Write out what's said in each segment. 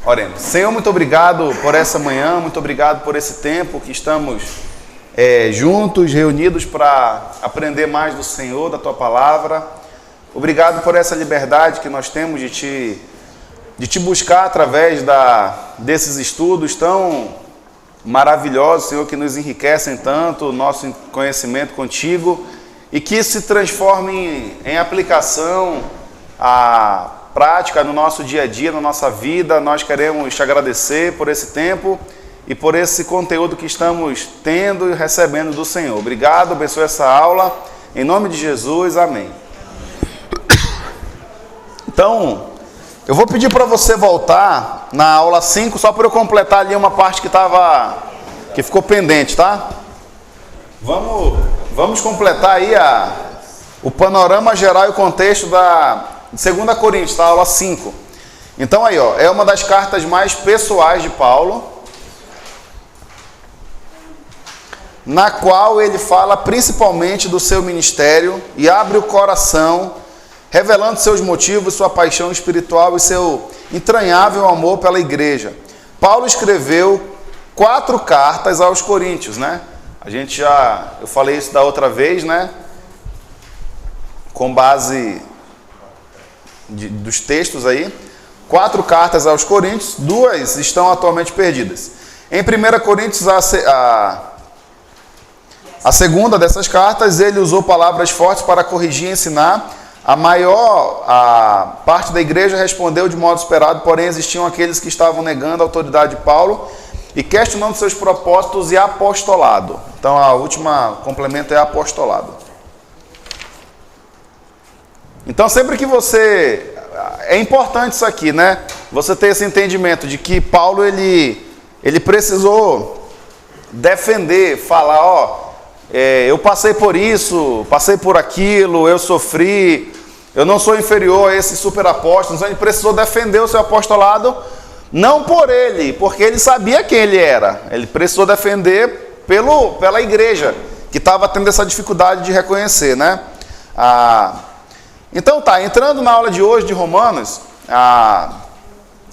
Oremos. Senhor, muito obrigado por essa manhã, muito obrigado por esse tempo que estamos juntos, reunidos para aprender mais do Senhor, da Tua Palavra. Obrigado por essa liberdade que nós temos de Te buscar através desses estudos tão maravilhosos, Senhor, que nos enriquecem tanto o nosso conhecimento contigo e que se transformem em aplicação a prática no nosso dia a dia, na nossa vida. Nós queremos Te agradecer por esse tempo e por esse conteúdo que estamos tendo e recebendo do Senhor. Obrigado, abençoe essa aula, em nome de Jesus, amém. Então, eu vou pedir para você voltar na aula 5, só para eu completar ali uma parte que ficou pendente, tá? Vamos completar aí o panorama geral e o contexto de 2 Coríntios, tá? Aula 5. Então aí, ó, é uma das cartas mais pessoais de Paulo, na qual ele fala principalmente do seu ministério e abre o coração, revelando seus motivos, sua paixão espiritual e seu entranhável amor pela igreja. Paulo escreveu 4 cartas aos Coríntios, né? Eu falei isso da outra vez, né? Com base dos textos aí, 4 cartas aos Coríntios, 2 estão atualmente perdidas. Em 1 Coríntios, a segunda dessas cartas, ele usou palavras fortes para corrigir e ensinar. A parte da igreja respondeu de modo esperado, porém existiam aqueles que estavam negando a autoridade de Paulo e questionando seus propósitos e apostolado. Então a última complemento é apostolado. Então sempre que é importante isso aqui, né? Você ter esse entendimento de que Paulo ele precisou defender, falar, eu passei por isso, passei por aquilo, eu sofri, eu não sou inferior a esse super apóstolo. Então ele precisou defender o seu apostolado, não por ele, porque ele sabia quem ele era. Ele precisou defender pela igreja, que estava tendo essa dificuldade de reconhecer, né? Então tá, entrando na aula de hoje de Romanos,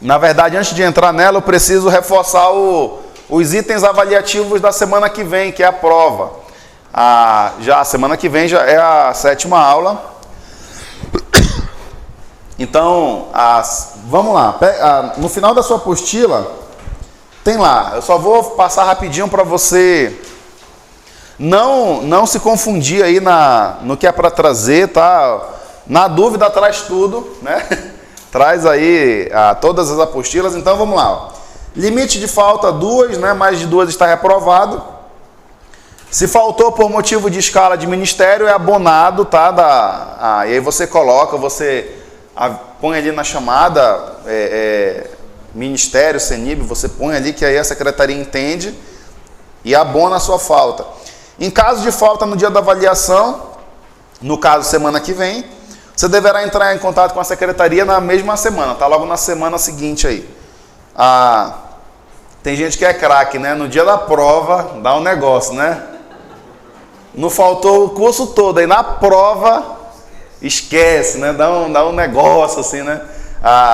na verdade, antes de entrar nela, eu preciso reforçar os itens avaliativos da semana que vem, que é a prova. Já a semana que vem já é a 7ª aula. Então, vamos lá. No final da sua apostila, tem lá. Eu só vou passar rapidinho para você não se confundir aí no que é para trazer, tá? Na dúvida, traz tudo, né? Traz aí todas as apostilas. Então, vamos lá. Limite de falta 2, né? Mais de 2 está reprovado. Se faltou por motivo de escala de ministério, é abonado, tá? E aí você coloca, você põe ali na chamada, ministério, CENIB, você põe ali que aí a secretaria entende e abona a sua falta. Em caso de falta no dia da avaliação, no caso semana que vem, você deverá entrar em contato com a secretaria na mesma semana, tá? Logo na semana seguinte aí. Tem gente que é craque, né? No dia da prova, dá um negócio, né? Não faltou o curso todo, aí na prova, esquece, né? Dá um negócio assim, né?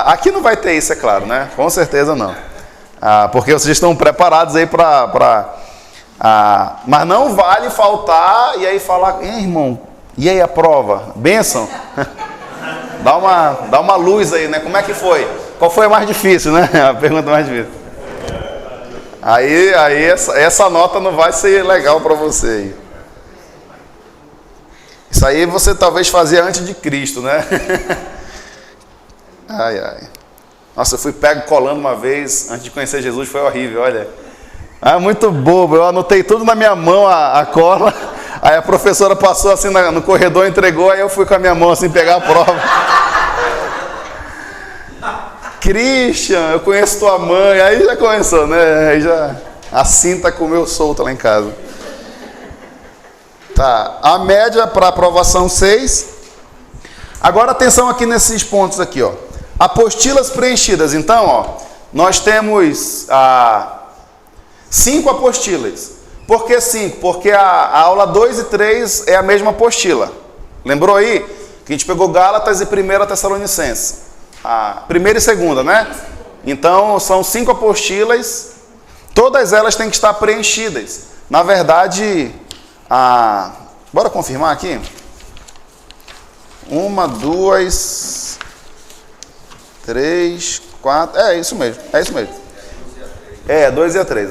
Aqui não vai ter isso, é claro, né? Com certeza não. Porque vocês estão preparados aí mas não vale faltar e aí falar, irmão, e aí a prova? Bênção? Dá uma luz aí, né? Como é que foi? Qual foi a mais difícil, né? A pergunta mais difícil. Aí essa nota não vai ser legal para você aí. Isso aí você talvez fazia antes de Cristo, né? Nossa, eu fui pego colando uma vez, antes de conhecer Jesus, foi horrível, olha. Muito bobo, eu anotei tudo na minha mão, a cola. Aí a professora passou assim no corredor, entregou, aí eu fui com a minha mão assim pegar a prova. Christian, eu conheço tua mãe, aí já começou, né? Aí já a cinta comeu solta lá em casa. Tá, a média para aprovação 6. Agora atenção aqui nesses pontos aqui, ó. Apostilas preenchidas. Então, ó, nós temos 5 apostilas. Por que 5? Porque a aula 2 e 3 é a mesma apostila. Lembrou aí? Que a gente pegou Gálatas e 1 Tessalonicenses. A primeira e segunda, né? Então, são 5 apostilas, todas elas têm que estar preenchidas. Na verdade, bora confirmar aqui? 1, 2, 3, 4, é isso mesmo. 2 e a 3,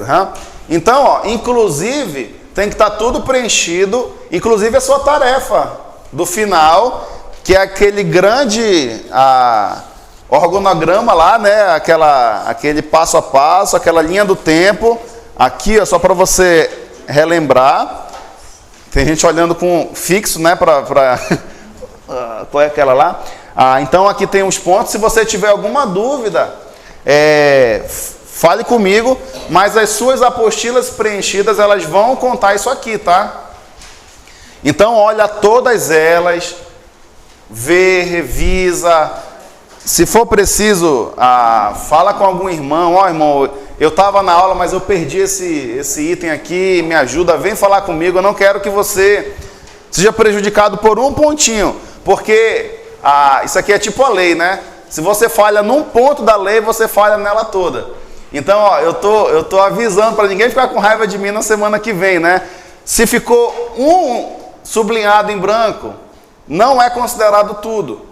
Então, ó, inclusive, tem que estar tudo preenchido, inclusive a sua tarefa do final, que é aquele grande organograma lá, né? Aquele passo a passo, aquela linha do tempo. Aqui, ó, só para você relembrar. Tem gente olhando com fixo, né? Qual é aquela lá? Então aqui tem os pontos. Se você tiver alguma dúvida, fale comigo, mas as suas apostilas preenchidas, elas vão contar isso aqui, tá? Então olha todas elas, vê, revisa. Se for preciso, fala com algum irmão. Ó, irmão, eu estava na aula, mas eu perdi esse item aqui, me ajuda, vem falar comigo. Eu não quero que você seja prejudicado por um pontinho, porque isso aqui é tipo a lei, né? Se você falha num ponto da lei, você falha nela toda. Então, ó, eu tô avisando para ninguém ficar com raiva de mim na semana que vem, né? Se ficou um sublinhado em branco, não é considerado tudo.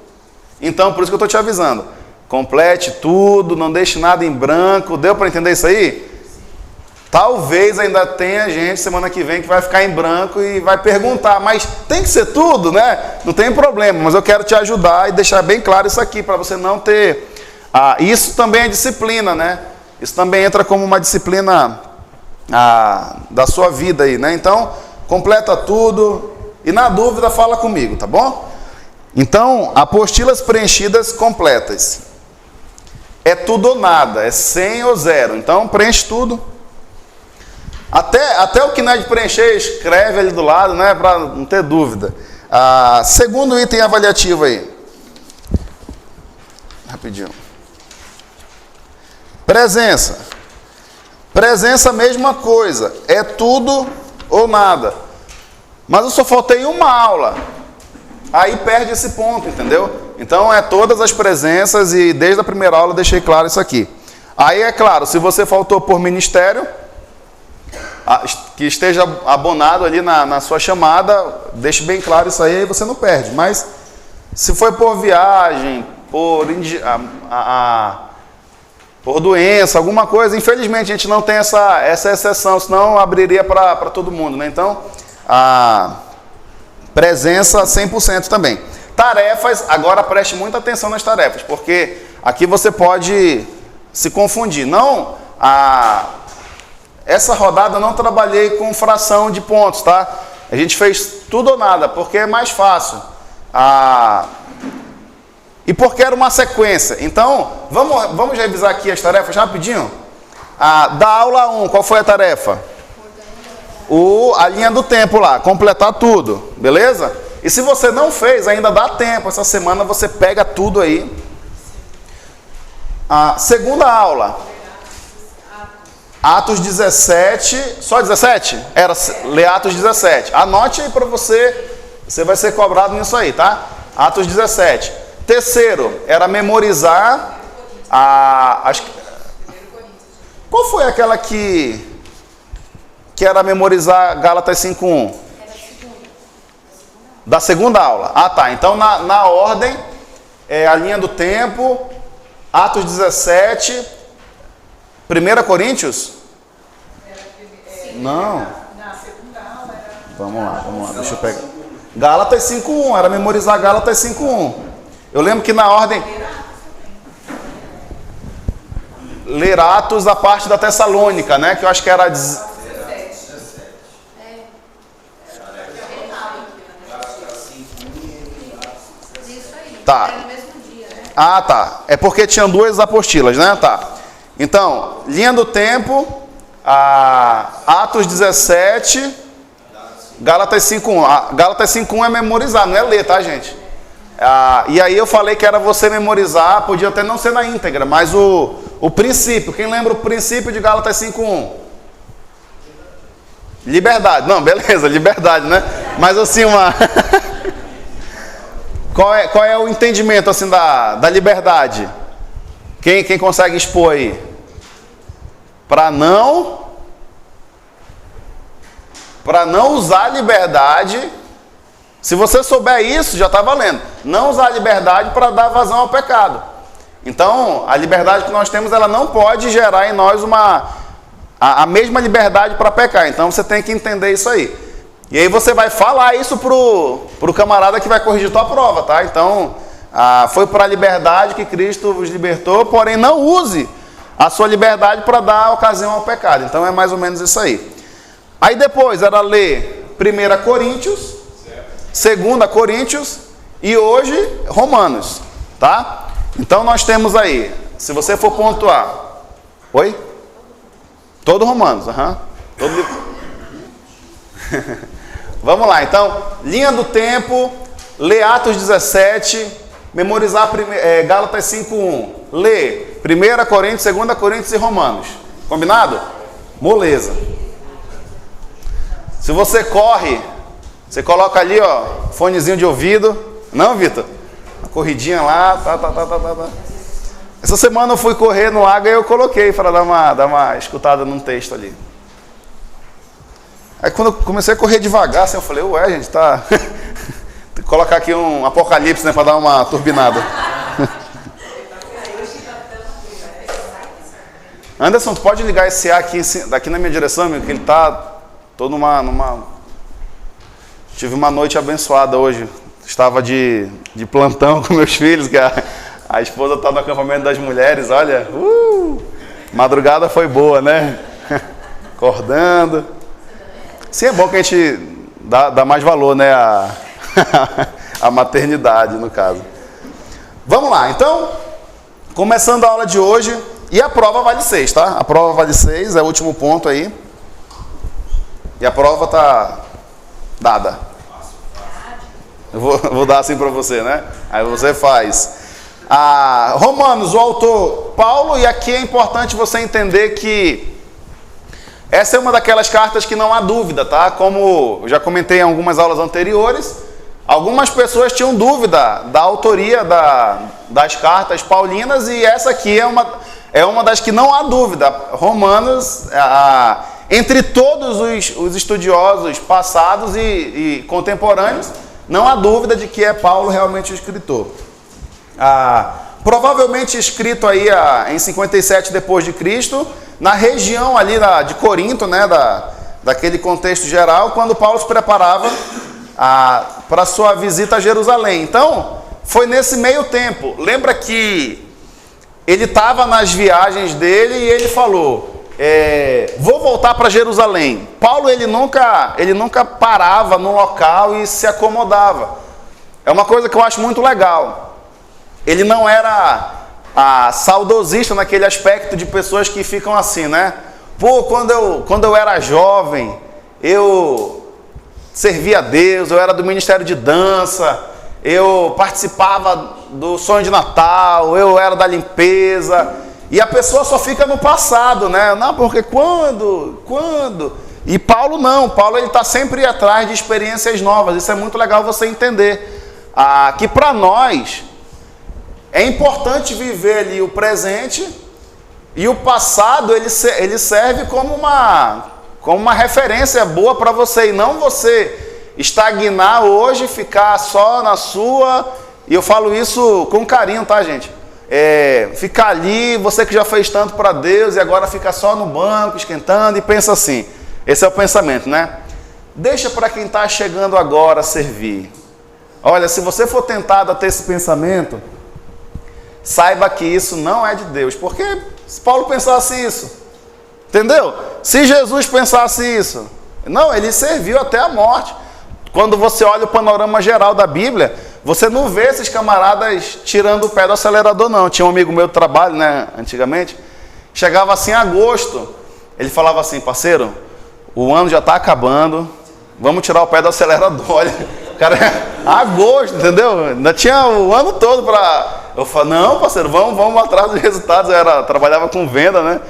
Então, por isso que eu estou te avisando. Complete tudo, não deixe nada em branco. Deu para entender isso aí? Talvez ainda tenha gente semana que vem que vai ficar em branco e vai perguntar, mas tem que ser tudo, né? Não tem problema, mas eu quero te ajudar e deixar bem claro isso aqui, para você não ter... isso também é disciplina, né? Isso também entra como uma disciplina da sua vida aí, né? Então, completa tudo e na dúvida fala comigo, tá bom? Então, apostilas preenchidas completas. É tudo ou nada, é 100 ou 0. Então, preenche tudo. Até o que não é de preencher, escreve ali do lado, né? Para não ter dúvida. Segundo item avaliativo aí. Rapidinho. Presença. Presença, mesma coisa. É tudo ou nada. Mas eu só faltei uma aula. Aí perde esse ponto, entendeu? Então é todas as presenças e desde a primeira aula eu deixei claro isso aqui. Aí é claro, se você faltou por ministério, que esteja abonado ali na sua chamada, deixe bem claro isso aí você não perde. Mas se foi por viagem, por doença, alguma coisa, infelizmente a gente não tem essa exceção, senão abriria para todo mundo, né? Então, presença 100% também. Tarefas, agora preste muita atenção nas tarefas, porque aqui você pode se confundir. Não, essa rodada eu não trabalhei com fração de pontos, tá? A gente fez tudo ou nada, porque é mais fácil. E porque era uma sequência. Então, vamos revisar aqui as tarefas rapidinho? Da aula 1, qual foi a tarefa? A linha do tempo lá, completar tudo, beleza? E se você não fez, ainda dá tempo. Essa semana você pega tudo aí. A segunda aula, Atos 17, só 17? Ler Atos 17. Anote aí para você vai ser cobrado nisso aí, tá? Atos 17. Terceiro, era memorizar Qual foi aquela que era memorizar Gálatas 5:1? Da segunda aula. Tá. Então, na ordem, a linha do tempo, Atos 17, 1 Coríntios? Não. Na segunda aula era... Vamos lá, deixa eu pegar. Gálatas 5:1, era memorizar Gálatas 5:1. Eu lembro que na ordem... Ler Atos, a parte da Tessalônica, né? Que eu acho que era... Tá. Tá. É porque tinham duas apostilas, né? Tá. Então, linha do tempo, Atos 17, Gálatas 5:1. Gálatas 5:1 é memorizar, não é ler, tá, gente? E aí eu falei que era você memorizar, podia até não ser na íntegra, mas o princípio. Quem lembra o princípio de Gálatas 5:1? Liberdade. Não, beleza, liberdade, né? Mas assim, Qual é o entendimento assim da liberdade? Quem consegue expor aí? Para não usar a liberdade. Se você souber isso, já está valendo. Não usar a liberdade para dar vazão ao pecado. Então, a liberdade que nós temos, ela não pode gerar em nós a mesma liberdade para pecar. Então, você tem que entender isso aí. E aí você vai falar isso pro camarada que vai corrigir tua prova, tá? Então, foi para a liberdade que Cristo vos libertou, porém não use a sua liberdade para dar ocasião ao pecado. Então, é mais ou menos isso aí. Aí depois era ler 1 Coríntios, 2 Coríntios e hoje Romanos, tá? Então nós temos aí, se você for pontuar, oi? Todo Romanos, todo livro. Vamos lá, então, linha do tempo, ler Atos 17, memorizar Gálatas 5:1, ler 1 Coríntios, 2 Coríntios e Romanos, combinado? Moleza. Se você corre, você coloca ali, ó, fonezinho de ouvido. Não, Vitor? Uma corridinha lá, tá. Essa semana eu fui correr no lago e eu coloquei para dar uma escutada num texto ali. Aí quando eu comecei a correr devagar, assim, eu falei, ué, gente, tá... Tem que colocar aqui um apocalipse, né, para dar uma turbinada. Anderson, tu pode ligar esse ar aqui na minha direção, amigo, que ele tá... Estou Tive uma noite abençoada hoje. Estava de plantão com meus filhos, que a esposa está no acampamento das mulheres. Olha, madrugada foi boa, né? Acordando. Sim, é bom que a gente dá mais valor, né? A maternidade, no caso. Vamos lá, então. Começando a aula de hoje. E a prova vale 6, tá? A prova vale 6, é o último ponto aí. E a prova está dada. Eu vou dar assim para você, né? Aí você faz. Romanos, o autor Paulo, e aqui é importante você entender que essa é uma daquelas cartas que não há dúvida, tá? Como eu já comentei em algumas aulas anteriores, algumas pessoas tinham dúvida da autoria das cartas paulinas, e essa aqui é uma das que não há dúvida. Romanos... Entre todos os estudiosos passados e contemporâneos, não há dúvida de que é Paulo realmente o escritor. Provavelmente escrito aí em 57 depois de Cristo, na região ali de Corinto, né, daquele contexto geral, quando Paulo se preparava para sua visita a Jerusalém. Então, foi nesse meio tempo. Lembra que ele estava nas viagens dele e ele falou... vou voltar para Jerusalém. Paulo ele nunca parava no local e se acomodava. É uma coisa que eu acho muito legal. Ele não era saudosista naquele aspecto de pessoas que ficam assim, né? Pô, quando eu era jovem, eu servia a Deus, eu era do ministério de dança, eu participava do sonho de Natal, eu era da limpeza. E a pessoa só fica no passado, né? Não, porque quando? E Paulo não. Paulo ele está sempre atrás de experiências novas. Isso é muito legal você entender. Que para nós é importante viver ali o presente, e o passado ele serve como uma referência boa para você, e não você estagnar hoje, ficar só na sua. E eu falo isso com carinho, tá, gente? Ficar ali, você que já fez tanto para Deus e agora fica só no banco, esquentando, e pensa assim, esse é o pensamento, né? Deixa para quem está chegando agora servir. Olha, se você for tentado a ter esse pensamento, saiba que isso não é de Deus, porque se Paulo pensasse isso, entendeu? Se Jesus pensasse isso, não, ele serviu até a morte. Quando você olha o panorama geral da Bíblia, você não vê esses camaradas tirando o pé do acelerador, não. Tinha um amigo meu de trabalho, né, antigamente, chegava assim em agosto, ele falava assim, parceiro, o ano já está acabando, vamos tirar o pé do acelerador. Olha, cara, agosto, entendeu? Ainda tinha o ano todo para... Eu falei, não, parceiro, vamos atrás dos resultados. Eu trabalhava com venda, né?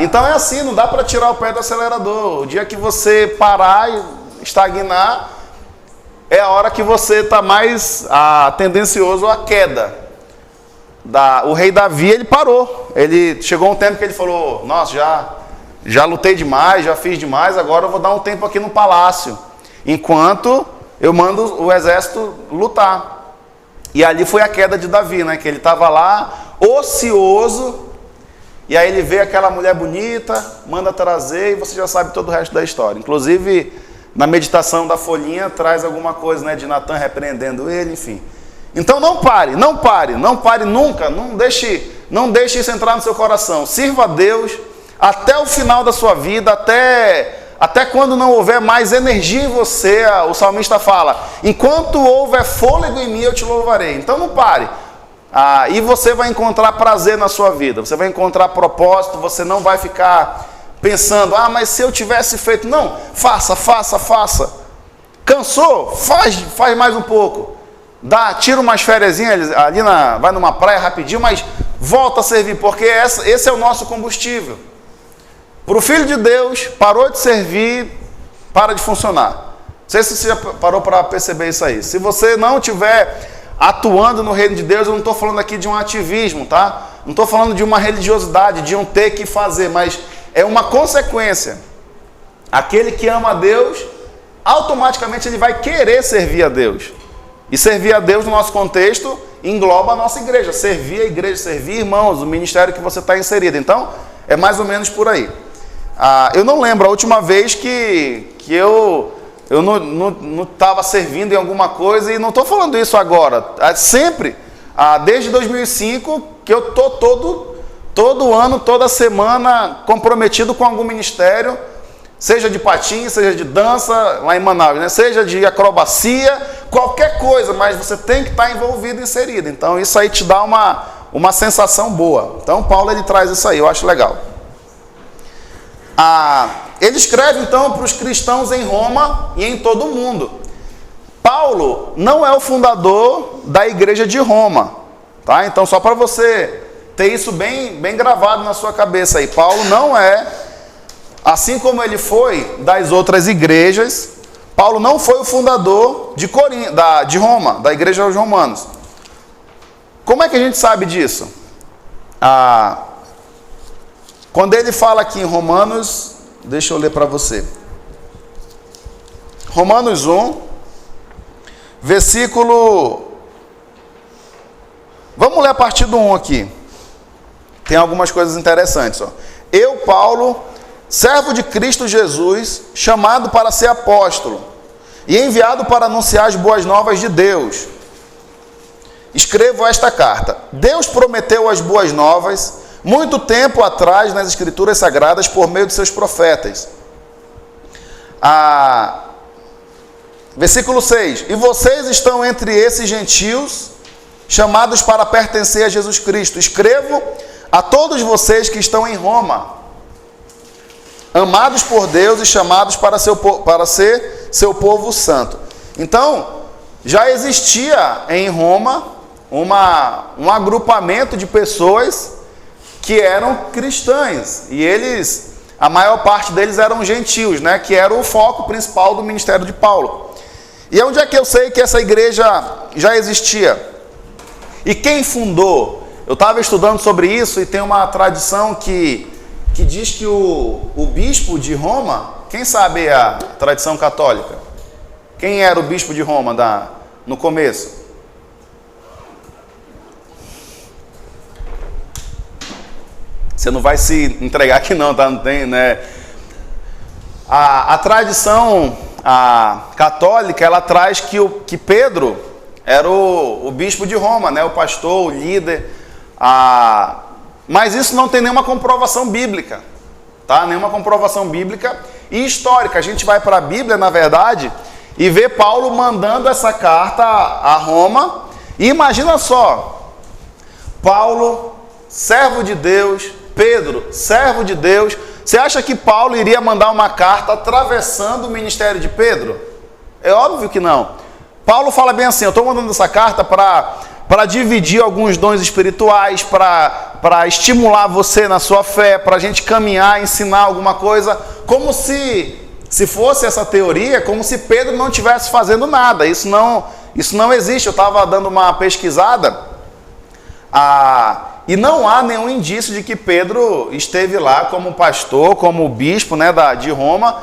Então é assim, não dá para tirar o pé do acelerador. O dia que você parar e estagnar, é a hora que você está mais tendencioso à queda. o rei Davi, ele parou. Ele chegou um tempo que ele falou: nossa, já lutei demais, já fiz demais, agora eu vou dar um tempo aqui no palácio, enquanto eu mando o exército lutar. E ali foi a queda de Davi, né? Que ele estava lá, ocioso, e aí ele vê aquela mulher bonita, manda trazer, e você já sabe todo o resto da história. Inclusive, na meditação da folhinha, traz alguma coisa, né, de Natan repreendendo ele, enfim. Então não pare nunca, não deixe isso entrar no seu coração. Sirva a Deus até o final da sua vida, até quando não houver mais energia em você. O salmista fala: enquanto houver fôlego em mim, eu te louvarei. Então não pare. E você vai encontrar prazer na sua vida, você vai encontrar propósito, você não vai ficar pensando: mas se eu tivesse feito. Não, faça. Cansou? Faz mais um pouco. Tira umas fériasinhas ali, vai numa praia rapidinho, mas volta a servir, porque esse é o nosso combustível. Para o Filho de Deus, parou de servir, para de funcionar. Não sei se você já parou para perceber isso aí. Se você não estiver atuando no reino de Deus, eu não estou falando aqui de um ativismo, tá? Não estou falando de uma religiosidade, de um ter que fazer, mas é uma consequência. Aquele que ama a Deus, automaticamente ele vai querer servir a Deus. E servir a Deus, no nosso contexto, engloba a nossa igreja. Servir a igreja, servir irmãos, o ministério que você está inserido. Então, é mais ou menos por aí. Eu não lembro a última vez que eu não estava servindo em alguma coisa, e não estou falando isso agora. Sempre, desde 2005, que eu estou todo ano, toda semana, comprometido com algum ministério, seja de patins, seja de dança, lá em Manaus, né? Seja de acrobacia, qualquer coisa, mas você tem que estar envolvido, inserido. Então isso aí te dá uma sensação boa. Então Paulo, ele traz isso aí, eu acho legal. Ele escreve então para os cristãos em Roma e em todo o mundo. Paulo não é o fundador da igreja de Roma, tá? Então só para você ter isso bem gravado na sua cabeça aí. Paulo não é, assim como ele foi das outras igrejas, Paulo não foi o fundador de Roma, da igreja aos romanos. Como é que a gente sabe disso? Quando ele fala aqui em Romanos, deixa eu ler para você. Romanos 1, versículo... Vamos ler a partir do 1 aqui. Tem algumas coisas interessantes. Eu, Paulo, servo de Cristo Jesus, chamado para ser apóstolo e enviado para anunciar as boas novas de Deus, escrevo esta carta. Deus prometeu as boas novas muito tempo atrás nas Escrituras Sagradas por meio de seus profetas. Versículo 6. E vocês estão entre esses gentios, chamados para pertencer a Jesus Cristo. Escrevo a todos vocês que estão em Roma, amados por Deus e chamados para ser seu povo santo. Então, já existia em Roma um agrupamento de pessoas que eram cristãs, e a maior parte deles eram gentios, né, que era o foco principal do ministério de Paulo. E onde é que eu sei que essa igreja já existia? E quem fundou? Eu estava estudando sobre isso, e tem uma tradição que diz que o bispo de Roma, quem sabe a tradição católica? Quem era o bispo de Roma no começo? Você não vai se entregar aqui não, tá? Não tem, né? A tradição católica, ela traz que Pedro era o bispo de Roma, né? O pastor, o líder. Mas isso não tem nenhuma comprovação bíblica, tá? Nenhuma comprovação bíblica e histórica. A gente vai para a Bíblia, na verdade, e vê Paulo mandando essa carta a Roma. E imagina só, Paulo, servo de Deus, Pedro, servo de Deus. Você acha que Paulo iria mandar uma carta atravessando o ministério de Pedro? É óbvio que não. Paulo fala bem assim: eu estou mandando essa carta para dividir alguns dons espirituais, para estimular você na sua fé, para a gente caminhar, ensinar alguma coisa, como se fosse essa teoria, como se Pedro não estivesse fazendo nada. Isso não existe. Eu estava dando uma pesquisada. E não há nenhum indício de que Pedro esteve lá como pastor, como bispo, né, de Roma.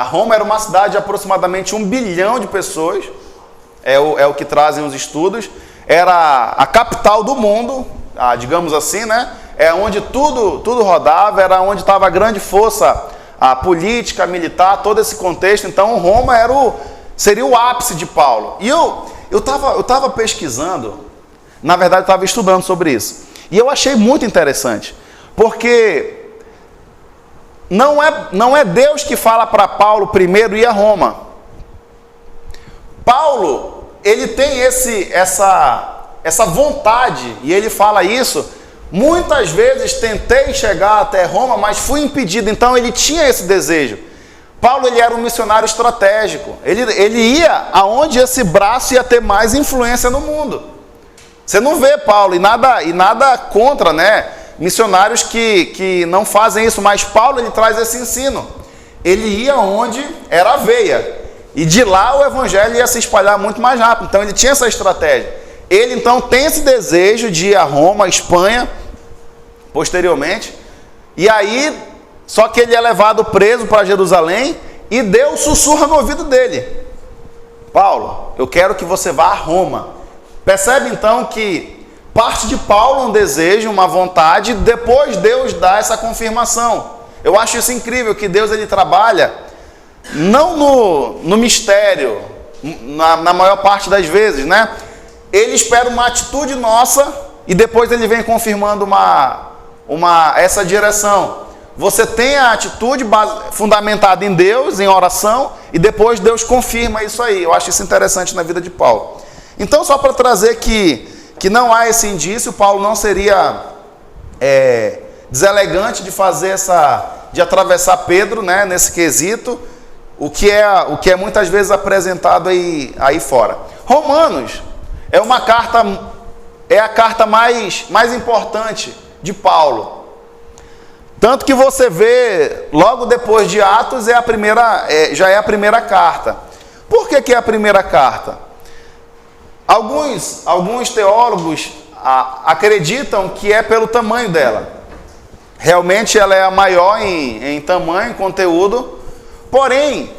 Roma era uma cidade de aproximadamente 1 bilhão de pessoas, é o que trazem os estudos. Era a capital do mundo, digamos assim, né? É onde tudo rodava, era onde estava a grande força política, militar, todo esse contexto. Então Roma seria o ápice de Paulo. E eu estava pesquisando, na verdade eu estava estudando sobre isso. E eu achei muito interessante, porque não é Deus que fala para Paulo primeiro ir a Roma. Paulo, ele tem essa vontade, e ele fala isso: muitas vezes tentei chegar até Roma, mas fui impedido. Então ele tinha esse desejo. Paulo, ele era um missionário estratégico. Ele ia aonde esse braço ia ter mais influência no mundo. Você não vê Paulo, e nada contra, né, missionários que não fazem isso, mas Paulo, ele traz esse ensino. Ele ia onde era a veia, e de lá o evangelho ia se espalhar muito mais rápido. Então ele tinha essa estratégia. Ele então tem esse desejo de ir a Roma, a Espanha, posteriormente, e aí, só que ele é levado preso para Jerusalém, e Deus sussurra no ouvido dele: Paulo, eu quero que você vá a Roma. Percebe então que parte de Paulo um desejo, uma vontade, depois Deus dá essa confirmação. Eu acho isso incrível, que Deus, ele trabalha não no mistério, na maior parte das vezes, né? Ele espera uma atitude nossa e depois ele vem confirmando essa direção. Você tem a atitude fundamentada em Deus, em oração, e depois Deus confirma isso aí. Eu acho isso interessante na vida de Paulo. Então, só para trazer que não há esse indício, Paulo não seria deselegante de fazer de atravessar Pedro, né, nesse quesito, o que é muitas vezes apresentado aí fora. Romanos é a carta mais importante de Paulo. Tanto que você vê, logo depois de Atos, já é a primeira carta. Por que é a primeira carta? Alguns teólogos acreditam que é pelo tamanho dela. Realmente ela é a maior em tamanho, em conteúdo. Porém,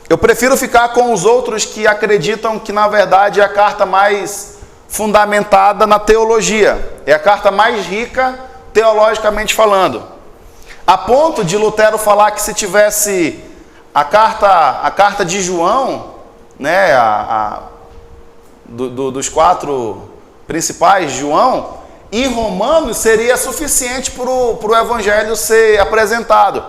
eu prefiro ficar com os outros que acreditam que, na verdade, é a carta mais fundamentada na teologia. É a carta mais rica, teologicamente falando. A ponto de Lutero falar que se tivesse a carta de João, né, dos 4 principais, João, e Romanos seria suficiente para o evangelho ser apresentado.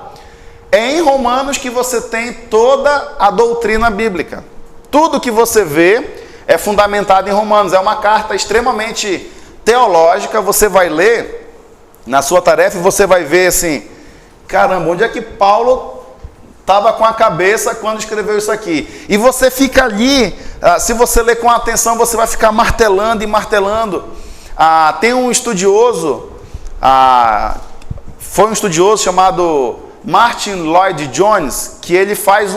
É em Romanos que você tem toda a doutrina bíblica. Tudo que você vê é fundamentado em Romanos. É uma carta extremamente teológica. Você vai ler na sua tarefa e você vai ver assim: caramba, onde é que Paulo estava com a cabeça quando escreveu isso aqui? E você fica ali, se você ler com atenção, você vai ficar martelando e martelando. Tem um estudioso, foi um estudioso chamado Martin Lloyd-Jones, que ele faz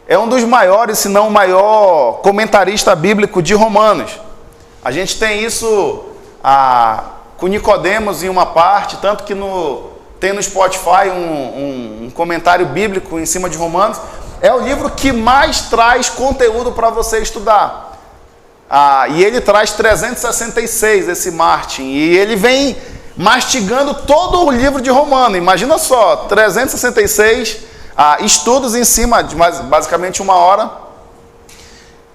é um dos maiores, se não o maior comentarista bíblico de Romanos. A gente tem isso com Nicodemos em uma parte, tanto que tem no Spotify um comentário bíblico em cima de Romanos. É o livro que mais traz conteúdo para você estudar. E ele traz 366, esse Martin, e ele vem mastigando todo o livro de Romanos. Imagina só, 366 estudos em cima de basicamente 1 hora,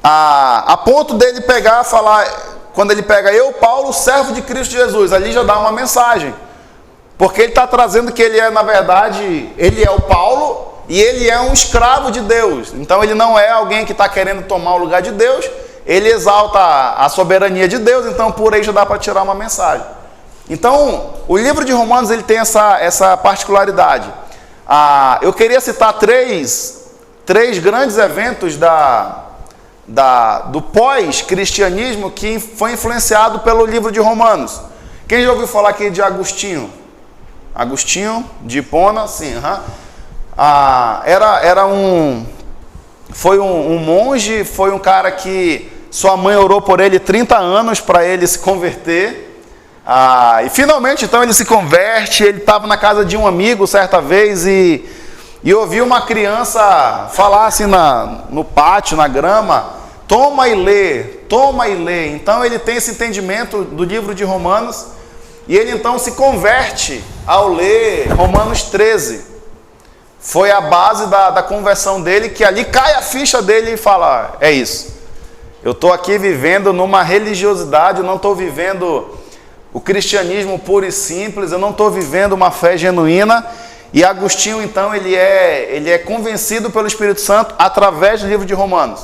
a ponto dele falar, quando ele pega: eu, Paulo, servo de Cristo Jesus, ali já dá uma mensagem. Porque ele está trazendo que ele na verdade, ele é o Paulo e ele é um escravo de Deus. Então ele não é alguém que está querendo tomar o lugar de Deus, ele exalta a soberania de Deus, então por aí já dá para tirar uma mensagem. Então, o livro de Romanos, ele tem essa particularidade. Eu queria citar três grandes eventos do pós-cristianismo que foi influenciado pelo livro de Romanos. Quem já ouviu falar aqui de Agostinho? Agostinho de Hipona, sim. Foi um monge, foi um cara que sua mãe orou por ele 30 anos para ele se converter. E finalmente então ele se converte. Ele estava na casa de um amigo certa vez e ouviu uma criança falar assim no pátio, na grama: toma e lê, toma e lê. Então ele tem esse entendimento do livro de Romanos e ele então se converte ao ler Romanos 13. Foi a base da conversão dele, que ali cai a ficha dele e fala: é isso, eu estou aqui vivendo numa religiosidade, eu não estou vivendo o cristianismo puro e simples, eu não estou vivendo uma fé genuína. E Agostinho então ele é convencido pelo Espírito Santo através do livro de Romanos.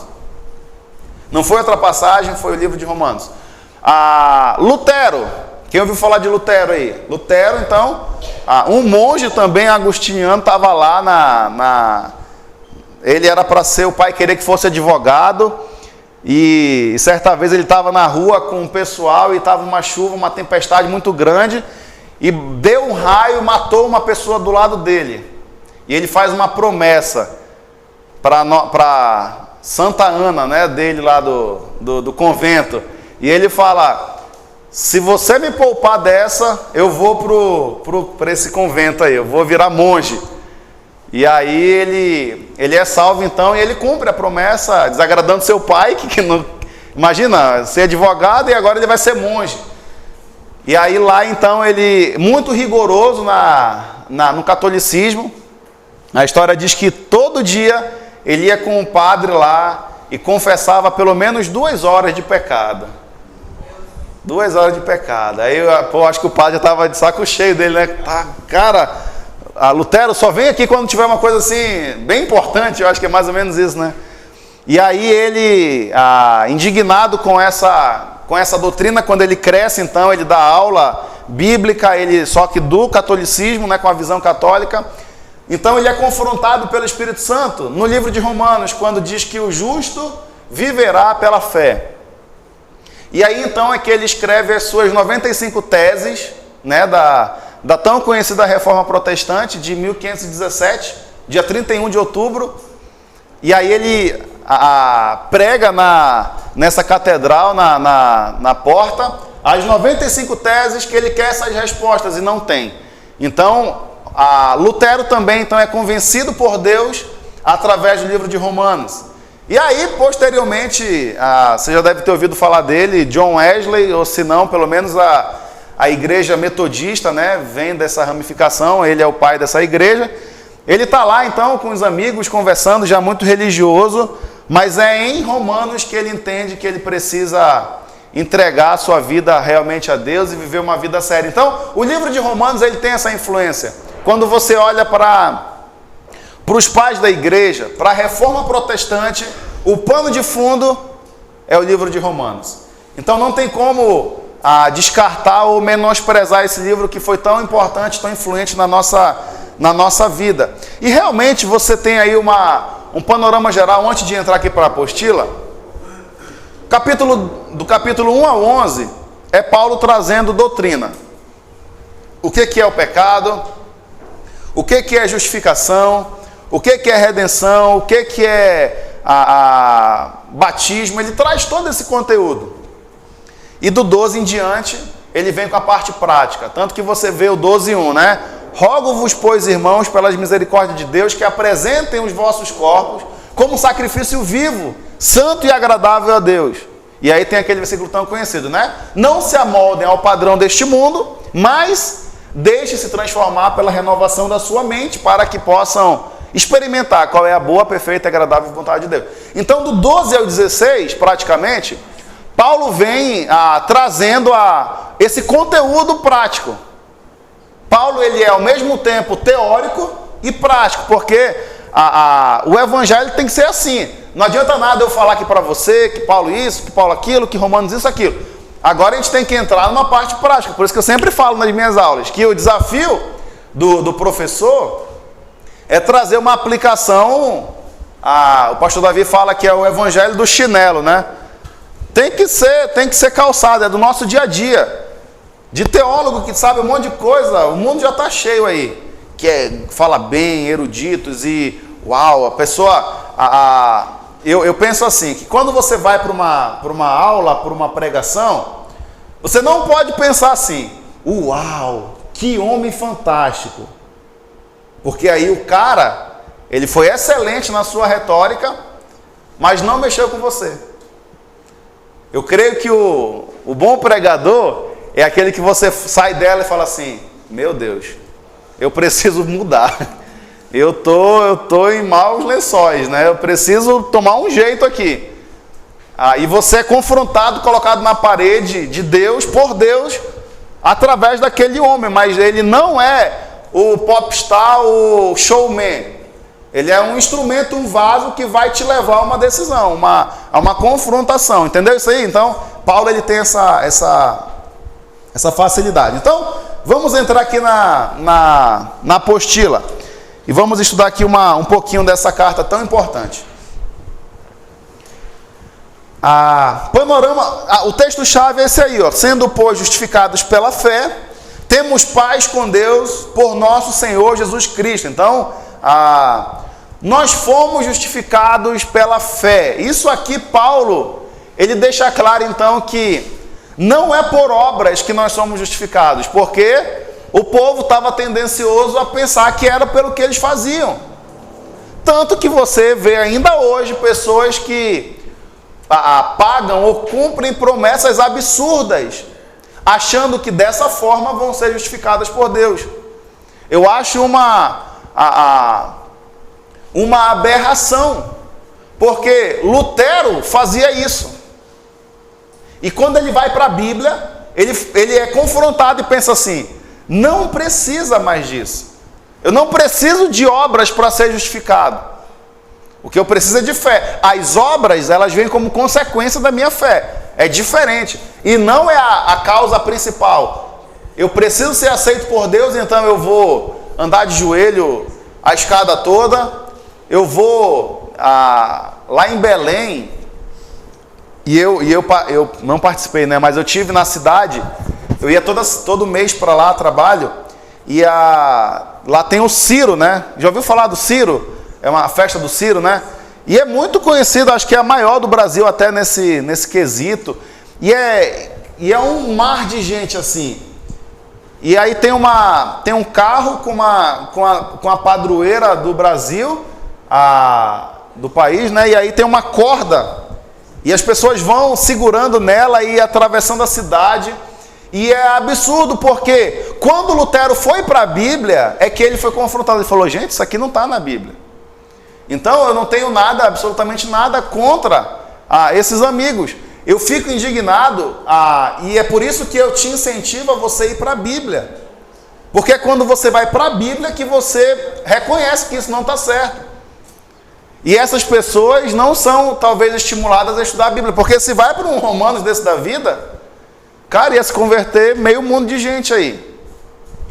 Não foi outra passagem, foi o livro de Romanos. Lutero, quem ouviu falar de Lutero aí? Lutero, então, um monge também agostiniano estava lá ele era para ser, o pai queria que fosse advogado, e certa vez ele estava na rua com o pessoal e estava uma chuva, uma tempestade muito grande, e deu um raio e matou uma pessoa do lado dele. E ele faz uma promessa para Santa Ana, né, dele lá do convento. E ele fala: se você me poupar dessa, eu vou para esse convento aí, eu vou virar monge. E aí ele é salvo então, e ele cumpre a promessa, desagradando seu pai, que não, imagina, ser advogado e agora ele vai ser monge. E aí lá então ele, muito rigoroso no catolicismo, a história diz que todo dia ele ia com o padre lá e confessava pelo menos 2 horas de pecado. 2 horas de pecado. Aí acho que o padre já estava de saco cheio dele, né? Cara, Lutero só vem aqui quando tiver uma coisa assim, bem importante, eu acho que é mais ou menos isso, né? E aí ele, indignado com essa doutrina, quando ele cresce, então, ele dá aula bíblica, só que do catolicismo, né, com a visão católica. Então ele é confrontado pelo Espírito Santo no livro de Romanos, quando diz que o justo viverá pela fé. E aí então é que ele escreve as suas 95 teses, né, da tão conhecida Reforma Protestante de 1517, dia 31 de outubro. E aí ele prega nessa catedral, na porta, as 95 teses que ele quer essas respostas e não tem. Então, Lutero também então, é convencido por Deus através do livro de Romanos. E aí, posteriormente, você já deve ter ouvido falar dele, John Wesley, ou se não, pelo menos a igreja metodista, né, vem dessa ramificação, ele é o pai dessa igreja. Ele está lá então com os amigos, conversando, já muito religioso, mas é em Romanos que ele entende que ele precisa entregar a sua vida realmente a Deus e viver uma vida séria. Então, o livro de Romanos ele tem essa influência. Quando você olha para os pais da igreja, para a Reforma Protestante, o pano de fundo é o livro de Romanos. Então não tem como descartar ou menosprezar esse livro que foi tão importante, tão influente na nossa vida. E realmente você tem aí um panorama geral, antes de entrar aqui para a apostila. Do capítulo 1 a 11, é Paulo trazendo doutrina. O que é o pecado? O que é justificação? O que é redenção? O que é batismo? Ele traz todo esse conteúdo. E do 12 em diante, ele vem com a parte prática. Tanto que você vê o 12:1, né? Rogo-vos, pois, irmãos, pelas misericórdias de Deus, que apresentem os vossos corpos como sacrifício vivo, santo e agradável a Deus. E aí tem aquele versículo tão conhecido, né? Não se amoldem ao padrão deste mundo, mas deixe-se transformar pela renovação da sua mente, para que possam experimentar qual é a boa, perfeita e agradável vontade de Deus. Então, do 12 ao 16, praticamente, Paulo vem trazendo esse conteúdo prático. Paulo ele é ao mesmo tempo teórico e prático, porque o evangelho tem que ser assim. Não adianta nada eu falar aqui para você que Paulo isso, que Paulo aquilo, que Romanos isso, aquilo. Agora a gente tem que entrar numa parte prática. Por isso que eu sempre falo nas minhas aulas que o desafio do professor é trazer uma aplicação. O pastor Davi fala que é o evangelho do chinelo, né? Tem que ser calçado, é do nosso dia a dia. De teólogo que sabe um monte de coisa, o mundo já está cheio aí. Fala bem, eruditos e uau, a pessoa eu penso assim, que quando você vai para uma aula, para uma pregação, você não pode pensar assim, uau, que homem fantástico. Porque aí o cara, ele foi excelente na sua retórica, mas não mexeu com você. Eu creio que o bom pregador é aquele que você sai dela e fala assim, meu Deus, eu preciso mudar. Eu tô em maus lençóis, né? Eu preciso tomar um jeito aqui. E você é confrontado, colocado na parede de Deus, por Deus, através daquele homem. Mas ele não é o popstar, o showman. Ele é um instrumento, um vaso que vai te levar a uma decisão, a uma confrontação. Entendeu isso aí? Então, Paulo ele tem essa facilidade. Então, vamos entrar aqui na apostila. E vamos estudar aqui um pouquinho dessa carta tão importante. O texto-chave é esse aí, ó. Sendo, pois, justificados pela fé, temos paz com Deus por nosso Senhor Jesus Cristo. Então, nós fomos justificados pela fé. Isso aqui, Paulo, ele deixa claro, então, que não é por obras que nós somos justificados, porque o povo estava tendencioso a pensar que era pelo que eles faziam. Tanto que você vê ainda hoje pessoas que pagam ou cumprem promessas absurdas, achando que dessa forma vão ser justificadas por Deus. Eu acho uma aberração, porque Lutero fazia isso. E quando ele vai para a Bíblia, ele é confrontado e pensa assim, não precisa mais disso. Eu não preciso de obras para ser justificado. O que eu preciso é de fé. As obras, elas vêm como consequência da minha fé. É diferente. E não é a causa principal. Eu preciso ser aceito por Deus, então eu vou andar de joelho a escada toda. Eu vou lá em Belém. E eu não participei, né? Mas eu tive na cidade. Eu ia todo mês para lá, trabalho, e lá tem o Ciro, né? Já ouviu falar do Ciro? É uma festa do Ciro, né? E é muito conhecido, acho que é a maior do Brasil até nesse quesito. E é um mar de gente assim. E aí tem um carro com a padroeira do Brasil, do país, né? E aí tem uma corda, e as pessoas vão segurando nela e atravessando a cidade. E é absurdo, porque quando Lutero foi para a Bíblia, é que ele foi confrontado. Ele falou, gente, isso aqui não está na Bíblia. Então, eu não tenho nada, absolutamente nada contra esses amigos. Eu fico indignado, e é por isso que eu te incentivo a você ir para a Bíblia. Porque é quando você vai para a Bíblia que você reconhece que isso não está certo. E essas pessoas não são, talvez, estimuladas a estudar a Bíblia. Porque se vai para um Romanos desse da vida... Cara, ia se converter meio mundo de gente aí.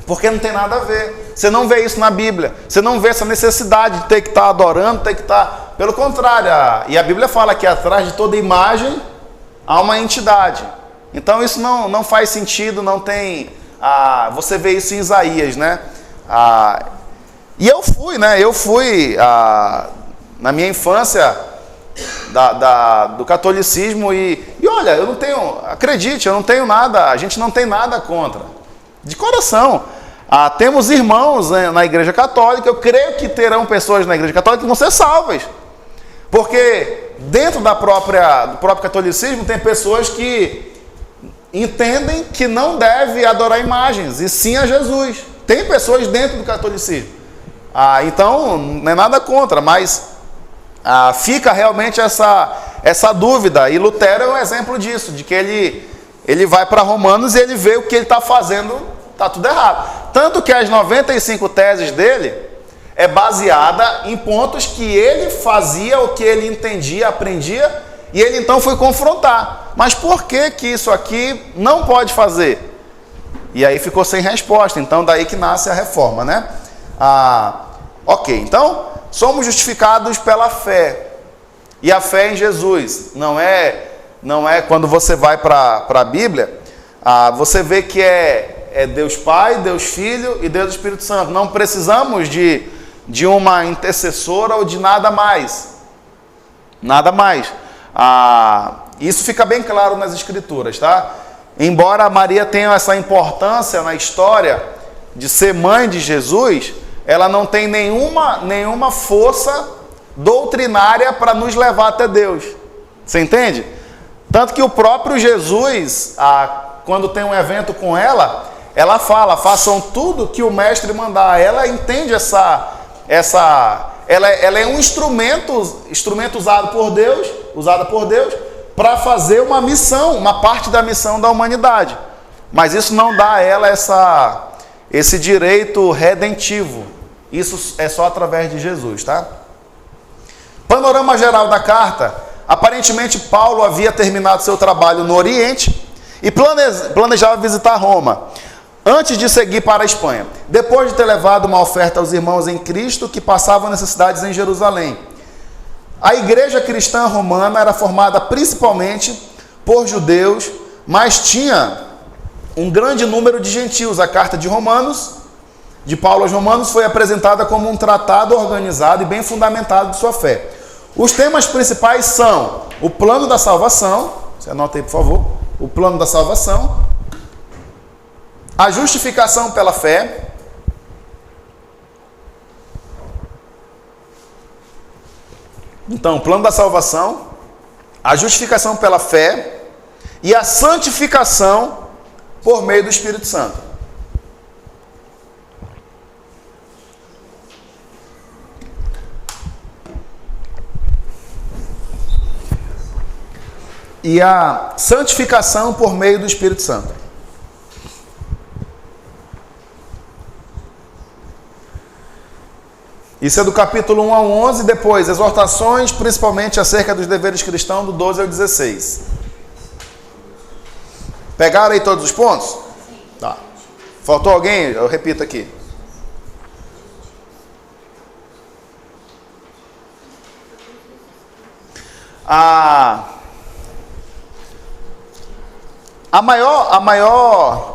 Porque não tem nada a ver. Você não vê isso na Bíblia. Você não vê essa necessidade de ter que estar adorando, ter que estar... Pelo contrário, e a Bíblia fala que atrás de toda imagem há uma entidade. Então isso não faz sentido, não tem... você vê isso em Isaías, né? E eu fui, né? Na minha infância... do catolicismo e olha, eu não tenho, acredite, eu não tenho nada, a gente não tem nada contra, de coração. Temos irmãos, né, na Igreja Católica, eu creio que terão pessoas na Igreja Católica que vão ser salvas, porque dentro do próprio catolicismo tem pessoas que entendem que não deve adorar imagens, e sim a Jesus. Tem pessoas dentro do catolicismo, então não é nada contra, mas fica realmente essa dúvida, e Lutero é um exemplo disso, de que ele vai para Romanos e ele vê o que ele está fazendo, está tudo errado. Tanto que as 95 teses dele é baseada em pontos que ele fazia, o que ele entendia, aprendia, e ele então foi confrontar. Mas por que isso aqui não pode fazer? E aí ficou sem resposta, então daí que nasce a reforma, né? Ok, então... Somos justificados pela fé. E a fé em Jesus. Não é quando você vai para a Bíblia, você vê que é Deus Pai, Deus Filho e Deus Espírito Santo. Não precisamos de uma intercessora ou de nada mais. Nada mais. Isso fica bem claro nas Escrituras, tá? Embora Maria tenha essa importância na história de ser mãe de Jesus, ela não tem nenhuma força doutrinária para nos levar até Deus. Você entende? Tanto que o próprio Jesus, quando tem um evento com ela fala, façam tudo que o mestre mandar. Ela entende ela é um instrumento usado por Deus para fazer uma missão, uma parte da missão da humanidade. Mas isso não dá a ela esse direito redentivo. Isso é só através de Jesus, tá? Panorama geral da carta. Aparentemente Paulo havia terminado seu trabalho no Oriente e planejava visitar Roma antes de seguir para a Espanha, depois de ter levado uma oferta aos irmãos em Cristo que passavam necessidades em Jerusalém. A igreja cristã romana era formada principalmente por judeus, mas tinha um grande número de gentios. A carta de Paulo aos Romanos, foi apresentada como um tratado organizado e bem fundamentado de sua fé. Os temas principais são o plano da salvação, você anota aí por favor, o plano da salvação, a justificação pela fé, então o plano da salvação, a justificação pela fé e a santificação por meio do Espírito Santo. E a santificação por meio do Espírito Santo. Isso é do capítulo 1 ao 11, depois exortações, principalmente acerca dos deveres cristãos, do 12 ao 16. Pegaram aí todos os pontos? Tá. Faltou alguém? Eu repito aqui.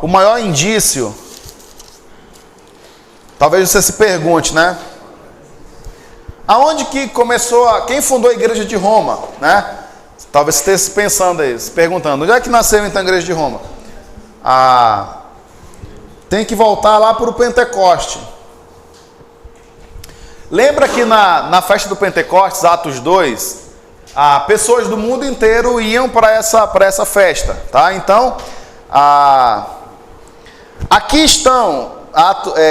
O maior indício, talvez você se pergunte, né? Aonde que quem fundou a igreja de Roma, né? Talvez você esteja pensando aí, se perguntando, onde é que nasceu então a igreja de Roma? Tem que voltar lá para o Pentecoste. Aquela que na festa do Pentecostes, Atos 2, pessoas do mundo inteiro iam para essa festa, tá? Então, aqui estão,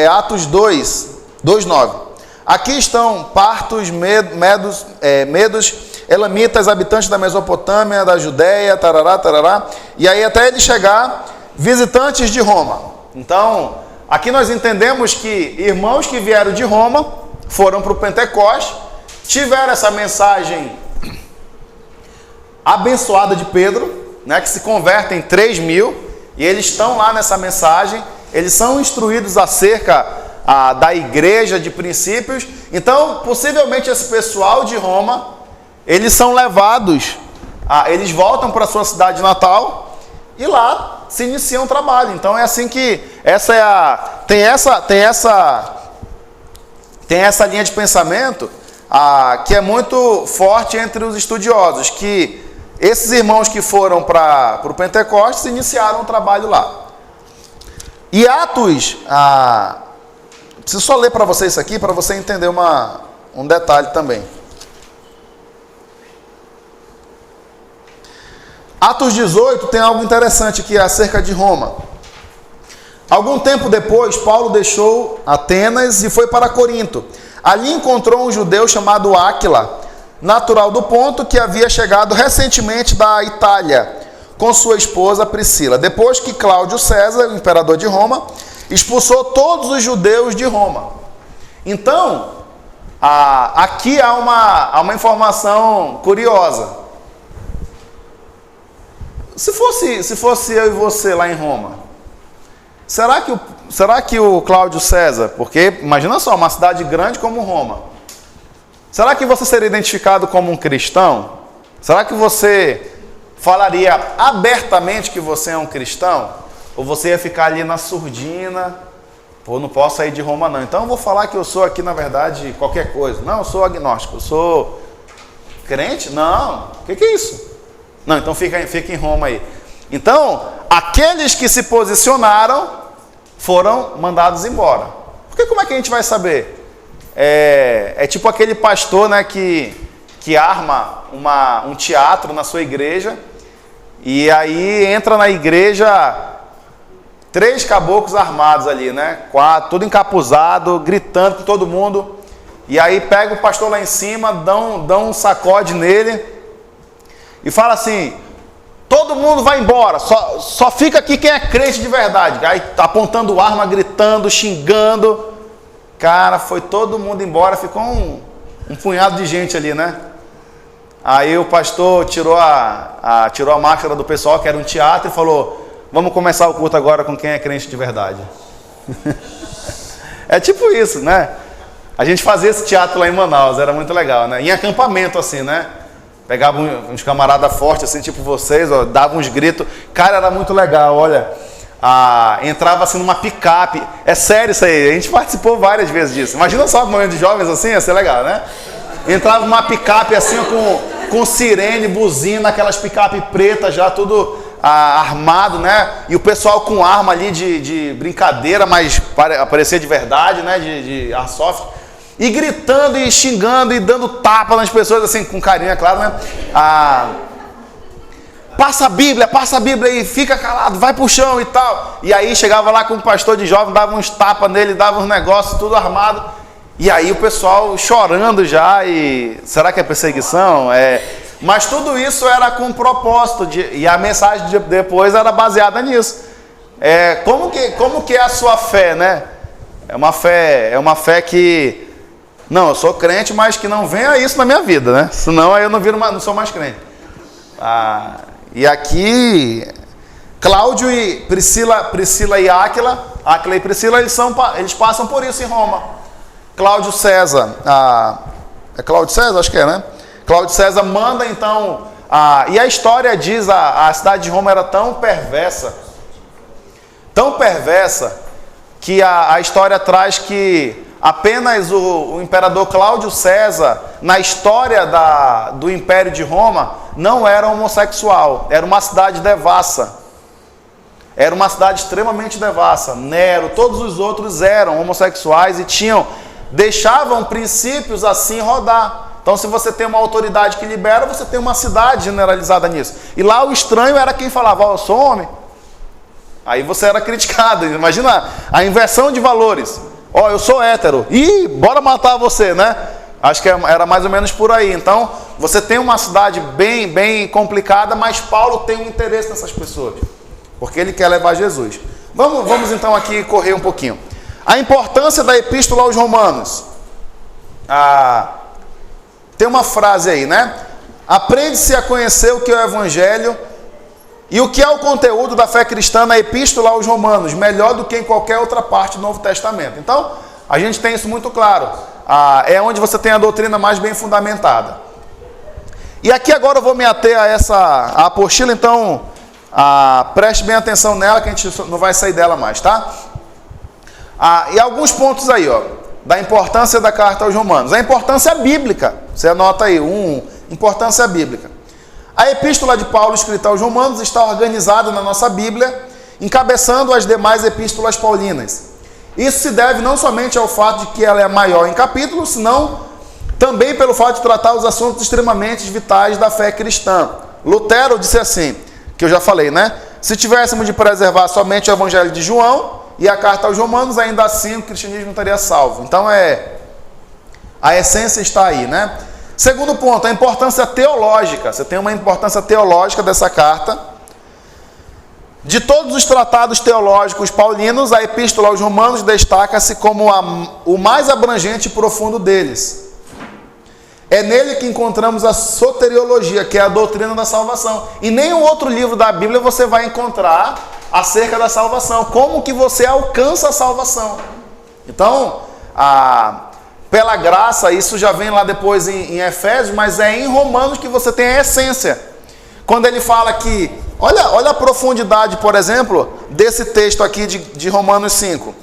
Atos 2, 2:9. Aqui estão partos, medos, elamitas, habitantes da Mesopotâmia, da Judéia, tarará, tarará, e aí até ele chegar, visitantes de Roma. Então, aqui nós entendemos que irmãos que vieram de Roma foram para o Pentecoste, tiveram essa mensagem abençoada de Pedro, né, que se convertem 3.000, e eles estão lá nessa mensagem, eles são instruídos acerca da igreja, de princípios. Então, possivelmente esse pessoal de Roma, eles são levados, eles voltam para a sua cidade natal e lá se inicia um trabalho. Então é assim que tem essa linha de pensamento que é muito forte entre os estudiosos, que esses irmãos que foram para o Pentecostes iniciaram um trabalho lá. E Atos, preciso só ler para você isso aqui, para você entender um detalhe também. Atos 18 tem algo interessante aqui acerca de Roma. Algum tempo depois, Paulo deixou Atenas e foi para Corinto. Ali encontrou um judeu chamado Áquila, natural do Ponto, que havia chegado recentemente da Itália, com sua esposa Priscila. Depois que Cláudio César, o imperador de Roma, expulsou todos os judeus de Roma. Então, aqui há uma informação curiosa. Se fosse eu e você lá em Roma, será que o Cláudio César, porque imagina só, uma cidade grande como Roma, será que você seria identificado como um cristão? Será que você falaria abertamente que você é um cristão? Ou você ia ficar ali na surdina, pô, não posso sair de Roma não, então eu vou falar que eu sou aqui, na verdade, qualquer coisa. Não, eu sou agnóstico, eu sou Crente? Não. O que é isso? Não, então fica em Roma aí. Então, aqueles que se posicionaram foram mandados embora. Porque como é que a gente vai saber? É tipo aquele pastor, né, que arma um teatro na sua igreja, e aí entra na igreja 3 caboclos armados ali, né? 4, tudo encapuzado, gritando com todo mundo. E aí pega o pastor lá em cima, dão um sacode nele e fala assim: todo mundo vai embora, só fica aqui quem é crente de verdade. Aí apontando arma, gritando, xingando. Cara, foi todo mundo embora, ficou um punhado de gente ali, né? Aí o pastor tirou a máscara do pessoal, que era um teatro, e falou: vamos começar o culto agora com quem é crente de verdade. É tipo isso, né? A gente fazia esse teatro lá em Manaus, era muito legal, né? Em acampamento, assim, né? Pegava uns camaradas fortes, assim, tipo vocês, ó, dava uns gritos. Cara, era muito legal, olha. Entrava assim numa picape. É sério isso aí, a gente participou várias vezes disso. Imagina só um momento de jovens assim, ia ser legal, né? Entrava numa picape assim, com sirene, buzina, aquelas picape pretas já, tudo armado, né? E o pessoal com arma ali de brincadeira, mas parecia de verdade, né? De airsoft. E gritando e xingando e dando tapa nas pessoas, assim, com carinho, é claro, né? Passa a Bíblia aí, fica calado, vai pro chão e tal. E aí chegava lá com um pastor de jovem, dava uns tapas nele, dava uns negócios, tudo armado. E aí o pessoal chorando já, e será que é perseguição? Mas tudo isso era com propósito, e a mensagem depois era baseada nisso. Como que é a sua fé, né? É uma fé que... Não, eu sou crente, mas que não venha isso na minha vida, né? Senão aí eu não sou mais crente. E aqui, Cláudio e Priscila e Áquila e Priscila, eles passam por isso em Roma. Cláudio César, é Cláudio César? Acho que é, né? Cláudio César manda então, e a história diz, a cidade de Roma era tão perversa, que a história traz que apenas o imperador Cláudio César, na história do Império de Roma, não era homossexual. Era uma cidade devassa. Era uma cidade extremamente devassa. Nero, todos os outros eram homossexuais e deixavam princípios assim rodar. Então, se você tem uma autoridade que libera, você tem uma cidade generalizada nisso. E lá o estranho era quem falava: eu sou homem. Aí você era criticado. Imagina a inversão de valores. Eu sou hétero. Ih, bora matar você, né? Acho que era mais ou menos por aí. Então, você tem uma cidade bem, bem complicada, mas Paulo tem um interesse nessas pessoas, porque ele quer levar Jesus. Vamos então aqui correr um pouquinho. A importância da epístola aos Romanos. Tem uma frase aí, né? Aprende-se a conhecer o que é o Evangelho e o que é o conteúdo da fé cristã na epístola aos Romanos, melhor do que em qualquer outra parte do Novo Testamento. Então, a gente tem isso muito claro. É onde você tem a doutrina mais bem fundamentada. E aqui agora eu vou me ater a a apostila, então preste bem atenção nela, que a gente não vai sair dela mais, tá? E alguns pontos aí, da importância da carta aos Romanos. A importância bíblica, você anota aí, importância bíblica. A epístola de Paulo escrita aos Romanos está organizada na nossa Bíblia, encabeçando as demais epístolas paulinas. Isso se deve não somente ao fato de que ela é maior em capítulos, senão também pelo fato de tratar os assuntos extremamente vitais da fé cristã. Lutero disse assim, que eu já falei, né? Se tivéssemos de preservar somente o Evangelho de João e a carta aos Romanos, ainda assim o cristianismo estaria salvo. Então a essência está aí, né? Segundo ponto, a importância teológica. Você tem uma importância teológica dessa carta. De todos os tratados teológicos paulinos, a epístola aos Romanos destaca-se como o mais abrangente e profundo deles. É nele que encontramos a soteriologia, que é a doutrina da salvação. Em nenhum outro livro da Bíblia você vai encontrar acerca da salvação. Como que você alcança a salvação? Então, pela graça, isso já vem lá depois em Efésios, mas é em Romanos que você tem a essência. Quando ele fala que, olha a profundidade, por exemplo, desse texto aqui de Romanos 5.